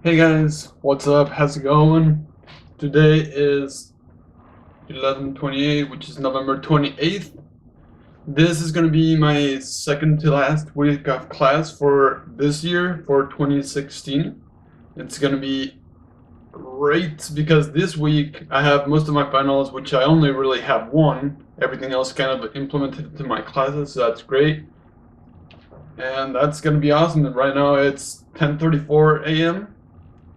Hey guys, what's up? How's it going? Today is 11/28, which is November 28th. This is going to be my second to last week of class for this year, for 2016. It's going to be great because this week I have most of my finals, which I only really have one. Everything else kind of implemented into my classes, so that's great. And that's going to be awesome. And right now it's 10:34 a.m.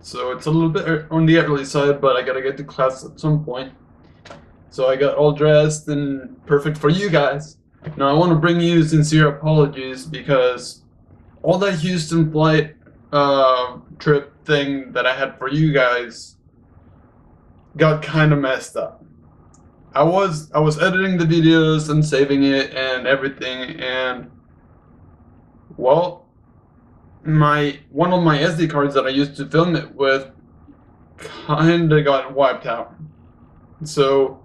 So it's a little bit on the early side, but I gotta get to class at some point. So I got all dressed and perfect for you guys. Now I want to bring you sincere apologies because all that Houston flight trip thing that I had for you guys got kind of messed up. I was editing the videos and saving it and everything, and well, one of my SD cards that I used to film it with kinda got wiped out. So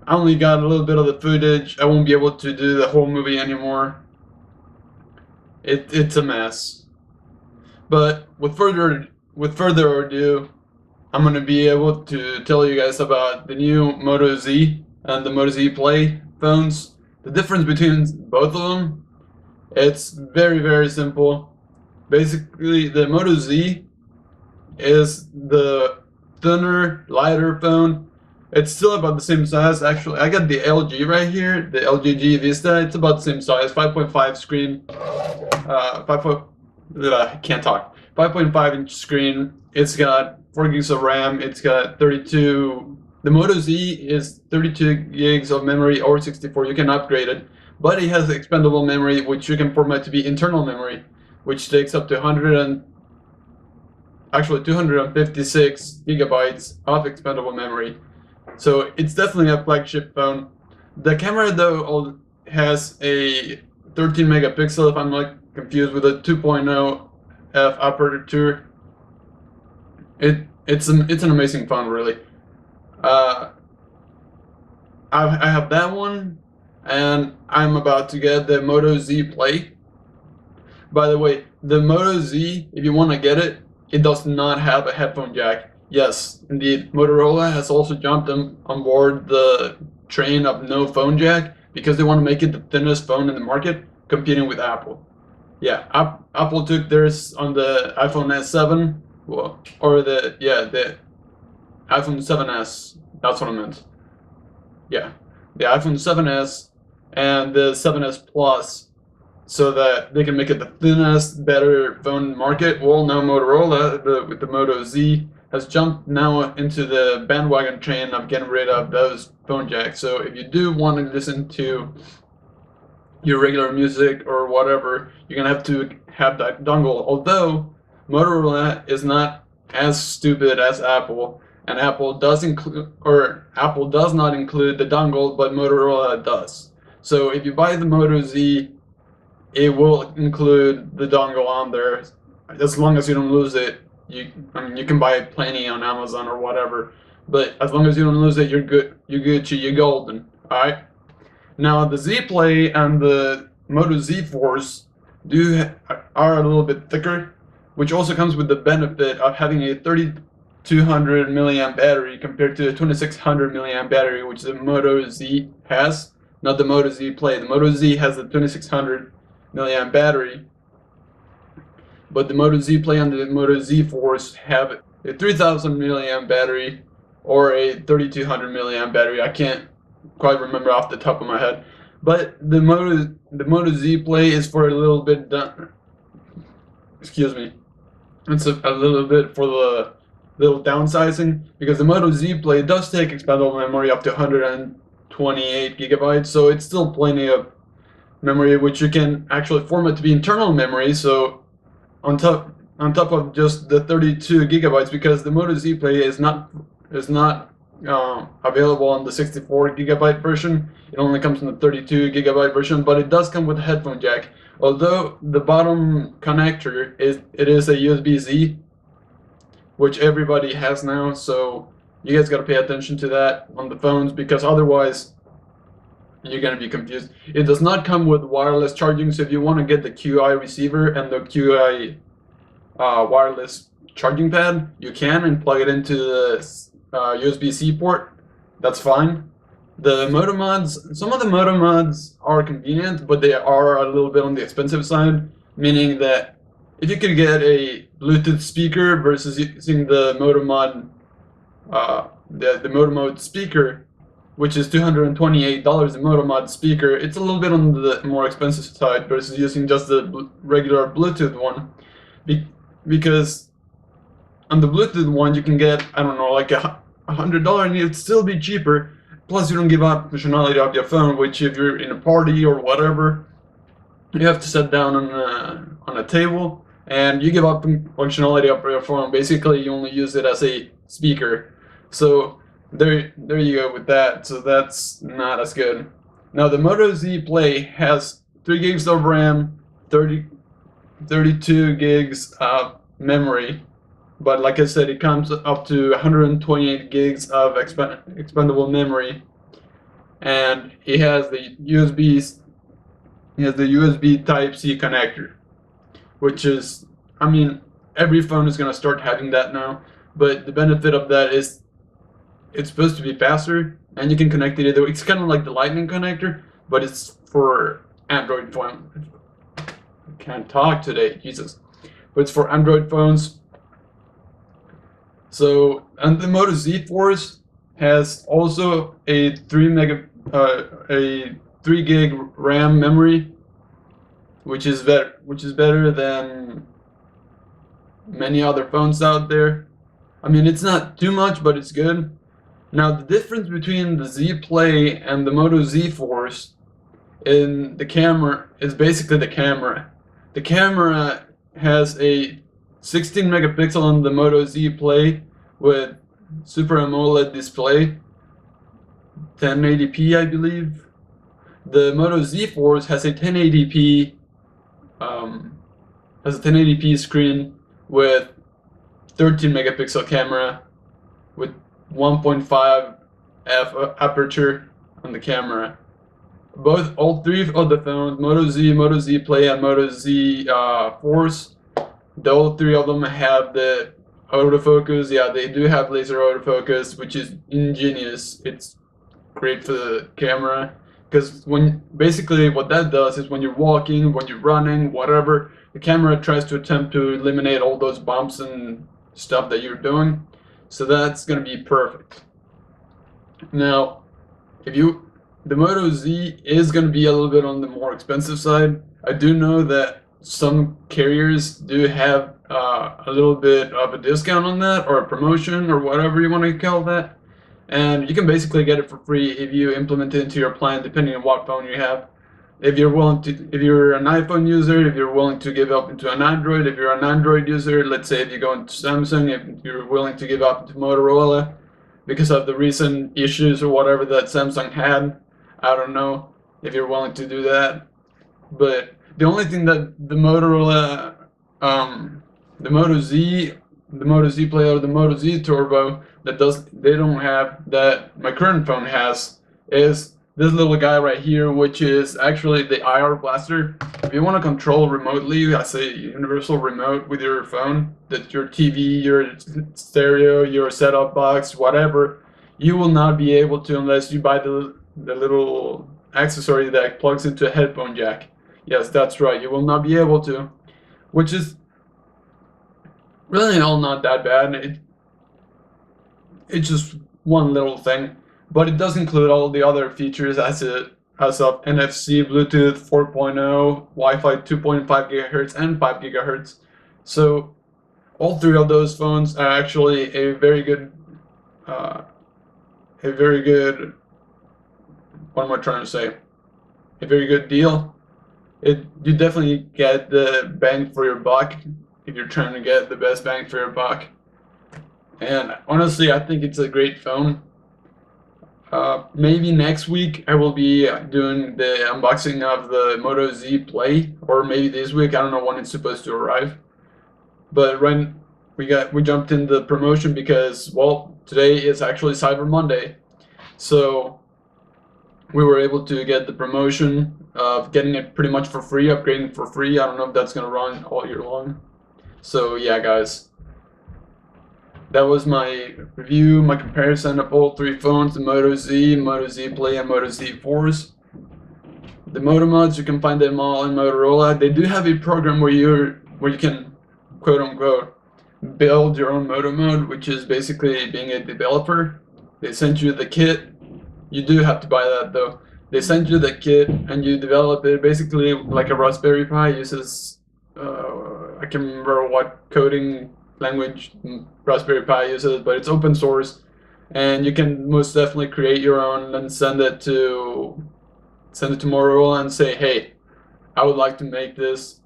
I only got a little bit of the footage. I won't be able to do the whole movie anymore. It's a mess. But with further ado, I'm gonna be able to tell you guys about the new Moto Z and the Moto Z Play phones. The difference between both of them, it's very simple. Basically, the Moto Z is the thinner, lighter phone. It's still about the same size. Actually, I got the LG right here, the LG G Vista. It's about the same size, 5.5 screen, 5.5 inch screen. It's got 4 gigs of RAM. It's got 32. The Moto Z is 32 gigs of memory or 64. You can upgrade it, but it has expandable memory, which you can format to be internal memory, which takes up to 256 gigabytes of expandable memory. So it's definitely a flagship phone. The camera though has a 13 megapixel, if I'm not confused, with a 2.0 f aperture. It's an amazing phone, really. I have that one, and I'm about to get the Moto Z Play. By the way, the Moto Z, if you want to get it, it does not have a headphone jack. Yes, indeed, Motorola has also jumped on board the train of no phone jack because they want to make it the thinnest phone in the market, competing with Apple. Yeah, Apple took theirs on the iPhone S7, well, or the iPhone 7s. That's what I meant. Yeah, the iPhone 7s and the 7s Plus, so that they can make it the thinnest, better phone market. Well, now Motorola, with the Moto Z, has jumped now into the bandwagon train of getting rid of those phone jacks. So if you do want to listen to your regular music or whatever, you're gonna have to have that dongle. Although Motorola is not as stupid as Apple, and Apple does not include the dongle, but Motorola does. So if you buy the Moto Z, it will include the dongle on there, as long as you don't lose it. You can buy plenty on Amazon or whatever, but as long as you don't lose it, you're good. You're Gucci. You're golden. All right. Now the Z Play and the Moto Z Force are a little bit thicker, which also comes with the benefit of having a 3200 milliamp battery compared to a 2600 milliamp battery, which the Moto Z has. Not the Moto Z Play. The Moto Z has a 2600 milliamp battery, but the Moto Z Play and the Moto Z Force have a 3000 milliamp battery or a 3200 milliamp battery. I can't quite remember off the top of my head, but the Moto Z Play is for a little bit excuse me, it's a little bit for the little downsizing, because the Moto Z Play does take expandable memory up to 128 gigabytes, so it's still plenty of memory which you can actually format to be internal memory. So on top of just the 32 gigabytes, because the Moto Z Play is not available on the 64 gigabyte version. It only comes in the 32 gigabyte version, but it does come with a headphone jack. Although the bottom connector is a USB-C, which everybody has now. So you guys got to pay attention to that on the phones, because otherwise you're gonna be confused. It does not come with wireless charging, so if you want to get the QI receiver and the QI wireless charging pad, you can, and plug it into the USB-C port. That's fine. The Moto mods, some of the Moto mods are convenient, but they are a little bit on the expensive side, meaning that if you could get a Bluetooth speaker versus using the Moto mod, the Moto mode speaker, which is $228, the Moto mod speaker, it's a little bit on the more expensive side versus using just the regular Bluetooth one, because on the Bluetooth one you can get, I don't know, like $100 and it'd still be cheaper. Plus you don't give up functionality of your phone, which if you're in a party or whatever, you have to sit down on a table and you give up functionality of your phone. Basically you only use it as a speaker. So there you go with that. So that's not as good. Now the Moto Z Play has 3 gigs of RAM, 32 gigs of memory. But like I said, it comes up to 128 gigs of expandable memory, and it has the USB Type-C connector, which is, I mean, every phone is gonna start having that now. But the benefit of that is it's supposed to be faster, and you can connect it either. It's kind of like the Lightning connector, but it's for Android phone. I can't talk today, Jesus. But it's for Android phones. So, and the Moto Z Force has also a 3 gig RAM memory, which is better than many other phones out there. I mean, it's not too much, but it's good. Now, the difference between the Z Play and the Moto Z Force in the camera is basically the camera. The camera has a 16 megapixel on the Moto Z Play with Super AMOLED display, 1080p I believe. The Moto Z Force has a 1080p screen with 13 megapixel camera with 1.5 f aperture on the camera. All three of the phones, Moto Z Play, and Moto Z Force, all three of them have the autofocus. Yeah, they do have laser autofocus, which is ingenious. It's great for the camera, because basically what that does is when you're walking, when you're running, whatever, the camera tries to attempt to eliminate all those bumps and stuff that you're doing. So that's gonna be perfect. Now, the Moto Z is gonna be a little bit on the more expensive side. I do know that some carriers do have a little bit of a discount on that, or a promotion, or whatever you want to call that, and you can basically get it for free if you implement it into your plan, depending on what phone you have. If you're an iPhone user, if you're willing to give up into an Android, if you're an Android user, let's say if you go into Samsung, if you're willing to give up into Motorola because of the recent issues or whatever that Samsung had, I don't know if you're willing to do that. But the only thing that the Motorola, the Moto Z Play or the Moto Z Turbo they don't have, that my current phone has, is this little guy right here, which is actually the IR blaster. If you want to control remotely, I say universal remote with your phone, that your TV, your stereo, your setup box, whatever, you will not be able to unless you buy the little accessory that plugs into a headphone jack. Yes, that's right, you will not be able to, which is really all not that bad. It's just one little thing, but it does include all the other features as of NFC, Bluetooth 4.0, Wi-Fi 2.5 gigahertz, and 5 gigahertz. So all three of those phones are actually a very good, what am I trying to say? A very good deal. You definitely get the bang for your buck if you're trying to get the best bang for your buck. And honestly, I think it's a great phone. Maybe next week I will be doing the unboxing of the Moto Z Play, or maybe this week. I don't know when it's supposed to arrive. But we jumped in the promotion because, well, today is actually Cyber Monday, so we were able to get the promotion of getting it pretty much for free, upgrading for free. I don't know if that's gonna run all year long. So yeah, guys. that was my review, my comparison of all three phones, the Moto Z, Moto Z Play, and Moto Z Force. The Moto mods, you can find them all in Motorola. They do have a program where you can, quote unquote, build your own Moto mode, which is basically being a developer. They send you the kit. You do have to buy that though. They send you the kit and you develop it. Basically, like a Raspberry Pi uses, I can't remember what coding language Raspberry Pi uses, but it's open source, and you can most definitely create your own and send it to Motorola and say, hey, I would like to make this.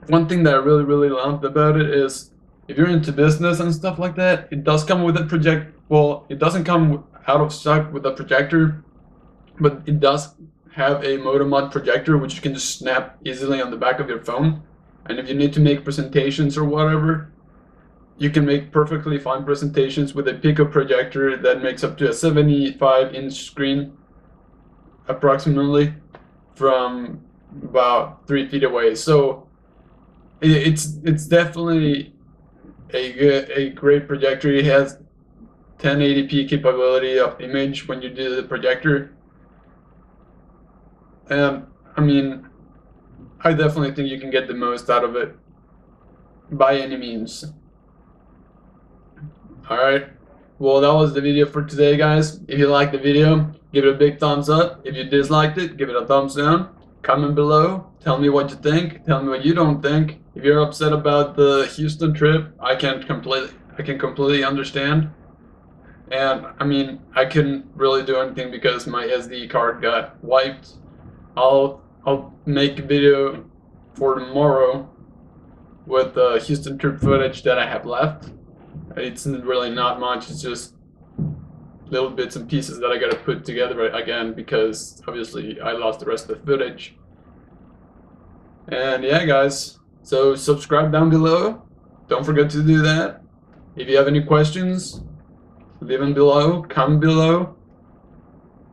One thing that I really loved about it is if you're into business and stuff like that, it does come with a well, it doesn't come out of stock with a projector, but it does have a Moto mod projector which you can just snap easily on the back of your phone. And if you need to make presentations or whatever, you can make perfectly fine presentations with a Pico projector that makes up to a 75-inch screen approximately from about 3 feet away. So it's definitely a great projector. It has 1080p capability of image when you do the projector. And I mean, I definitely think you can get the most out of it by any means. Alright, well, that was the video for today, guys. If you liked the video, give it a big thumbs up. If you disliked it, give it a thumbs down. Comment below, tell me what you think, tell me what you don't think. If you're upset about the Houston trip, I can completely understand. And I mean, I couldn't really do anything because my SD card got wiped. I'll make a video for tomorrow with the Houston trip footage that I have left. It's really not much, it's just little bits and pieces that I gotta put together again because obviously I lost the rest of the footage. And yeah, guys, so subscribe down below. Don't forget to do that. If you have any questions, leave them below, comment below.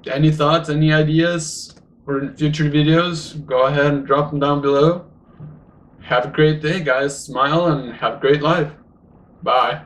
Any thoughts, any ideas for future videos, go ahead and drop them down below. Have a great day, guys. Smile and have a great life. Bye.